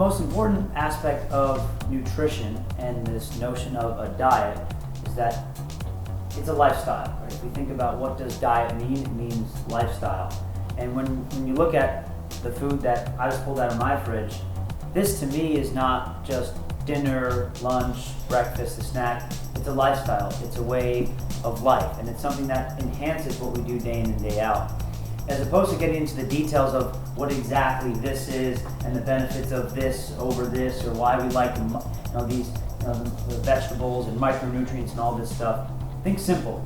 most important aspect of nutrition and this notion of a diet is that it's a lifestyle, right? If we think about what does diet mean, it means lifestyle. And when you look at the food that I just pulled out of my fridge, this to me is not just dinner, lunch, breakfast, a snack. It's a lifestyle. It's a way of life, and it's something that enhances what we do day in and day out. As opposed to getting into the details of what exactly this is and the benefits of this over this, or why we like the vegetables and micronutrients and all this stuff. Think simple.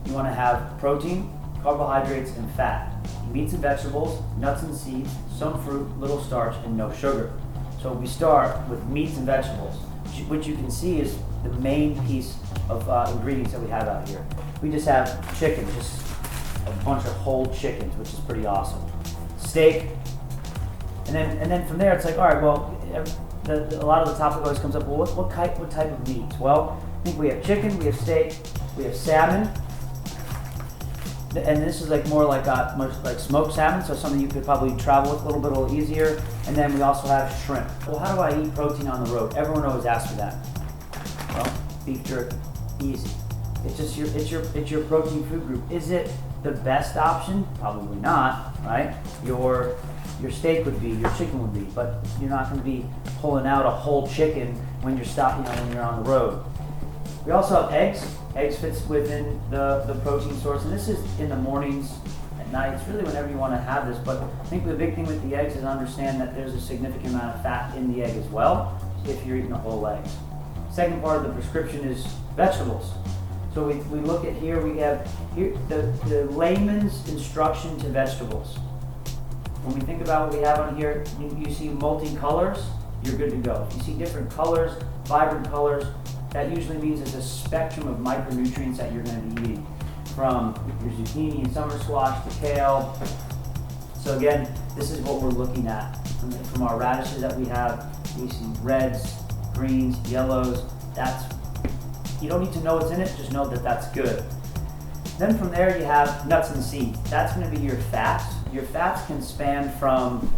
You want to have protein, carbohydrates, and fat. Meats and vegetables, nuts and seeds, some fruit, little starch, and no sugar. So we start with meats and vegetables, which you can see is the main piece of ingredients that we have out here. We just have chicken, just a bunch of whole chickens, which is pretty awesome. Steak, and then from there it's like, all right, well, a lot of the topic always comes up. Well, what type of meats? Well, I think we have chicken, we have steak, we have salmon, and this is like more like much like smoked salmon, so something you could probably travel with a little easier. And then we also have shrimp. Well, how do I eat protein on the road? Everyone always asks me that. Well, beef jerky, easy. It's just your protein food group. Is it the best option? Probably not, right? Your steak would be, your chicken would be, but you're not going to be pulling out a whole chicken when when you're on the road. We also have eggs. Eggs fits within the protein source, and this is in the mornings, at night. It's really whenever you want to have this, but I think the big thing with the eggs is understand that there's a significant amount of fat in the egg as well, if you're eating a whole egg. Second part of the prescription is vegetables. So we look at here, we have here the layman's instruction to vegetables. When we think about what we have on here, you see multi-colors, you're good to go. If you see different colors, vibrant colors, that usually means there's a spectrum of micronutrients that you're going to be eating, from your zucchini and summer squash to kale. So again, this is what we're looking at. From our radishes that we have, we see reds, greens, yellows. You don't need to know what's in it, just know that that's good. Then from there you have nuts and seeds. That's going to be your fats. Your fats can span from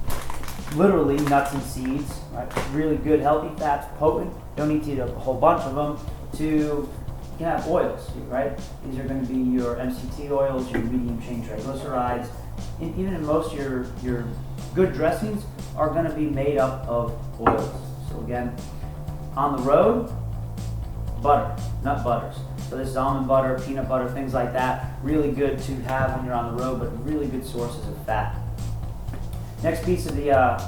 literally nuts and seeds, right? Really good healthy fats, potent, don't need to eat a whole bunch of them, to you can have oils, right? These are going to be your MCT oils, your medium chain triglycerides, and even in most of your good dressings are going to be made up of oils. So again, on the road, butter, nut butters. So this is almond butter, peanut butter, things like that. Really good to have when you're on the road, but really good sources of fat. Next piece of the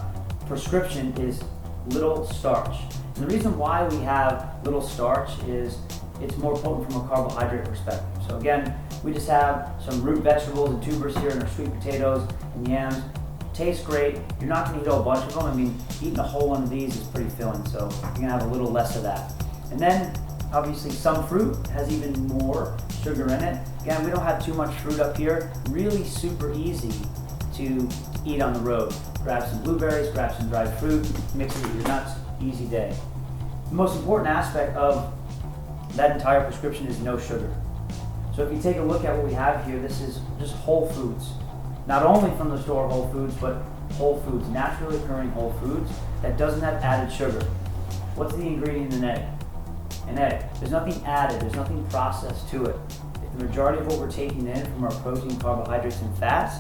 prescription is little starch. And the reason why we have little starch is it's more potent from a carbohydrate perspective. So again, we just have some root vegetables and tubers here, and our sweet potatoes and yams. Tastes great. You're not going to eat a whole bunch of them. I mean, eating a whole one of these is pretty filling, so you're going to have a little less of that. And then obviously some fruit has even more sugar in it. Again, we don't have too much fruit up here. Really super easy to eat on the road. Grab some blueberries, grab some dried fruit, mix it with your nuts, easy day. The most important aspect of that entire prescription is no sugar. So if you take a look at what we have here, this is just whole foods. Not only from the store whole foods, but whole foods, naturally occurring whole foods that doesn't have added sugar. What's the ingredient in an egg? An egg. There's nothing added, there's nothing processed to it. The majority of what we're taking in from our protein, carbohydrates, and fats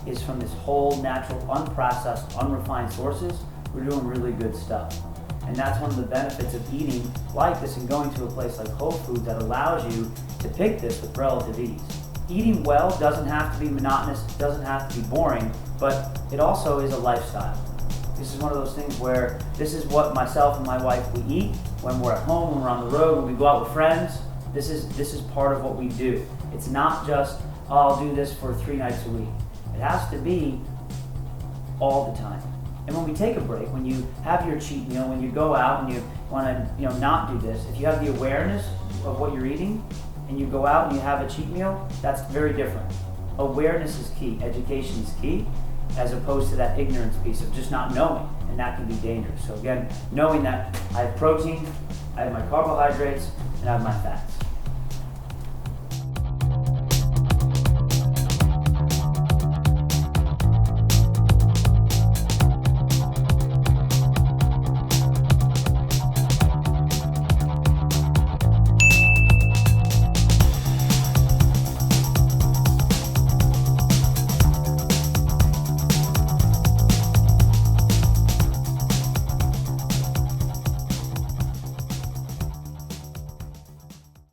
is from this whole natural, unprocessed, unrefined sources. We're doing really good stuff. And that's one of the benefits of eating like this and going to a place like Whole Foods that allows you to pick this with relative ease. Eating well doesn't have to be monotonous, it doesn't have to be boring, but it also is a lifestyle. This is one of those things where this is what myself and my wife, we eat when we're at home, when we're on the road, when we go out with friends. This is part of what we do. It's not just, oh, I'll do this for 3 nights a week. It has to be all the time. And when we take a break, when you have your cheat meal, when you go out and you want to not do this, if you have the awareness of what you're eating and you go out and you have a cheat meal, that's very different. Awareness is key, education is key, as opposed to that ignorance piece of just not knowing, and that can be dangerous. So again, knowing that I have protein, I have my carbohydrates, and I have my fats.